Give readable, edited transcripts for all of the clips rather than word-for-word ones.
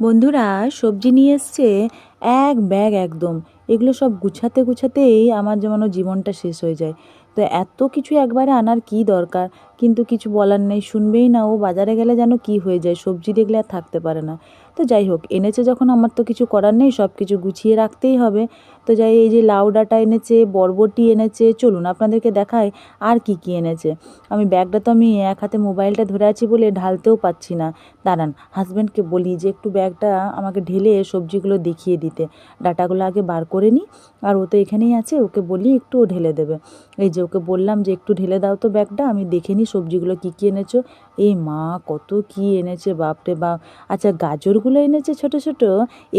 বন্ধুরা সবজি নিয়ে এসছে এক ব্যাগ একদম। এগুলো সব গুছাতে গুছাতেই আমার যেন জীবনটা শেষ হয়ে যায়। তো এত কিছু একবারে আনার কি দরকার, কিন্তু কিছু বলার নেই, শুনবেই না। ও বাজারে গেলে যেন কি হয়ে যায়, সবজি দেখলে আর থাকতে পারে না। তো যাই হোক, এনেছে যখন আমার তো কিছু করার নেই, সব কিছু গুছিয়ে রাখতেই হবে। তো যাই, এই যে লাউ ডাঁটা এনেছে, বরবটি এনেছে, চলুন আপনাদেরকে দেখাই আর কি কি এনেছে। ব্যাগটা তো আমি এক হাতে মোবাইলটা ধরে আছি বলে ঢালতেও পাচ্ছি না। দাঁড়ান, হাজব্যান্ডকে বলি যে একটু ব্যাগটা আমাকে ঢেলে সবজিগুলো দেখিয়ে দিতে। ডাটাগুলো আগে বার করে নিই, আর ও তো এখানেই আছে, ওকে বলি একটু ও ঢেলে দেবে। এই যে ওকে বললাম যে একটু ঢেলে দাও তো ব্যাগটা, আমি দেখে নিই সবজিগুলো কী কী এনেছো। এই মা, কত কী এনেছে, বাপরে বাপ! আচ্ছা, গাজরগুলো এনেছে ছোট ছোট।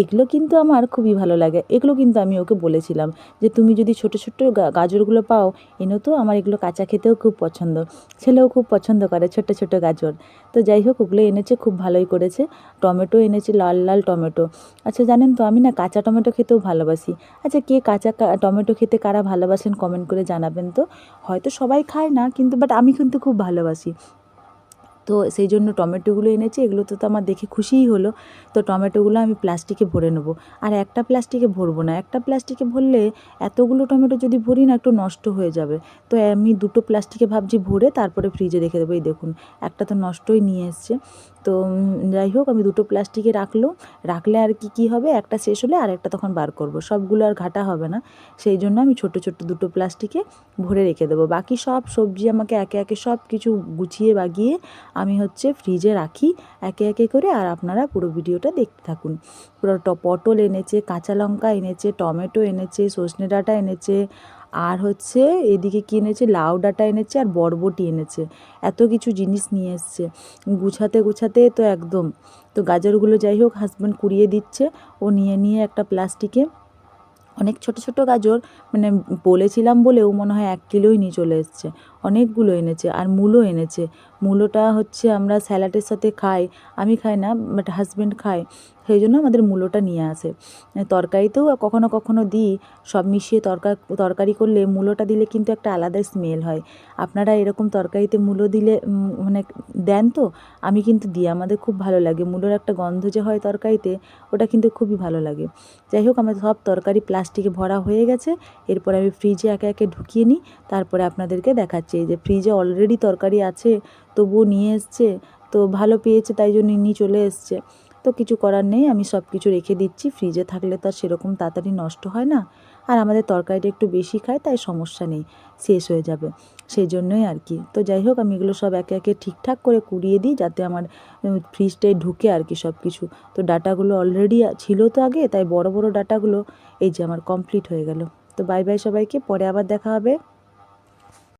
এগুলো কিন্তু আমার খুবই ভালো লাগে। এগুলো কিন্তু আমি ওকে বলেছিলাম যে তুমি যদি ছোট ছোট গাজরগুলো পাও, এনো তো, আমার এগুলো কাঁচা খেতেও খুব পছন্দ। ছেলেও খুব পছন্দ করে ছোট ছোট গাজর। তো যাই হোক, ওগুলো এনেছে, খুব ভালোই করেছে। টমেটো এনেছে, লাল লাল টমেটো। আচ্ছা জানেন তো, আমি না কাঁচা টমেটো খেতেও ভালোবাসি। আচ্ছা, কে কাঁচা টমেটো খেতে কারা ভালোবাসেন কমেন্ট করে জানাবেন তো। হয়তো সবাই খায় না, কিন্তু বাট আমি কিন্তু খুব ভালোবাসি। তো সেই জন্য টমেটোগুলো এনেছি। এগুলো তো আমার দেখে খুশিই হলো। তো টমেটোগুলো আমি প্লাস্টিকে ভরে নেবো। আর একটা প্লাস্টিকে ভরবো না, একটা প্লাস্টিকে ভরলে এতগুলো টমেটো যদি ভরি না, একটু নষ্ট হয়ে যাবে। তো আমি দুটো প্লাস্টিকে ভাবছি ভরে তারপরে ফ্রিজে রেখে দেবো। এই দেখুন, একটা তো নষ্টই নিয়ে এসছে। তো যাই হোক, আমি দুটো প্লাস্টিকে রাখলে আর কি হবে, একটা শেষ হলে আর একটা তখন বার করব, সবগুলো আর ঘাটা হবে না। সেই জন্য আমি ছোট ছোট দুটো প্লাস্টিকে ভরে রেখে দেবো। বাকি সব সবজি আমাকে একে একে সব কিছু গুছিয়ে বাগিয়ে আমি ফ্রিজে রাখি একে একে করে। আর আপনারা পুরো ভিডিওটা দেখতে থাকুন। পুরো পটল এনেছে, কাঁচা লঙ্কা এনেছে, টমেটো এনেছে, সজনে ডাঁটা এনেছে, আর এদিকে কী এনেছে, লাউ ডাঁটা এনেছে, আর বরবটি এনেছে। এত কিছু জিনিস নিয়ে এসছে। গুছাতে গুছাতে তো একদম। তো গাজরগুলো যাই হোক হাজব্যান্ড কুড়িয়ে দিচ্ছে। ও নিয়ে নিয়ে একটা প্লাস্টিকে অনেক ছোট ছোট গাজর, মানে বলেছিলাম বলেও মনে হয় 1 কিলোই নিয়ে চলে এসছে। অনেকগুলো এনেছে। আর মূলো এনেছে। মূলোটা আমরা স্যালাডের সাথে খাই। আমি খাই না, বাট হাজব্যান্ড খায়। সেই জন্য আমাদের মূলোটা নিয়ে আসে। তরকারিতেও কখনো কখনো দিই। সব মিশিয়ে তরকারি করলে মূলোটা দিলে কিন্তু একটা আলাদা স্মেল হয়। আপনারা এরকম তরকারিতে মূলো দিলে মানে দেন তো? আমি কিন্তু দিই, আমাদের খুব ভালো লাগে। মূলোর একটা গন্ধ যে হয় তরকারিতে, ওটা কিন্তু খুবই ভালো লাগে। যাই হোক, আমার সব তরকারি প্লাস্টিকে ভরা হয়ে গেছে। এরপর আমি ফ্রিজে একে একে ঢুকিয়ে নিই। তারপরে আপনাদেরকে দেখাচ্ছি। এই যে ফ্রিজে অলরেডি তরকারি আছে, তবুও নিয়ে এসছে। তো ভালো পেয়েছে, তাই জন্য নিয়ে চলে এসছে। তো কিছু করার নেই, আমি সব কিছু রেখে দিচ্ছি। ফ্রিজে থাকলে তো আর সেরকম তাড়াতাড়ি নষ্ট হয় না। আর আমাদের তরকারিটা একটু বেশি খায়, তাই সমস্যা নেই, শেষ হয়ে যাবে। সেই জন্যই আর কি। তো যাই হোক, আমি এগুলো সব একে একে ঠিকঠাক করে কুড়িয়ে দিই, যাতে আমার ফ্রিজটায় ঢুকে আর কি সব কিছু। তো ডাটাগুলো অলরেডি ছিল তো আগে, তাই বড় বড় ডাটাগুলো এই যে আমার কমপ্লিট হয়ে গেল। তো বাই বাই সবাইকে, পরে আবার দেখা হবে।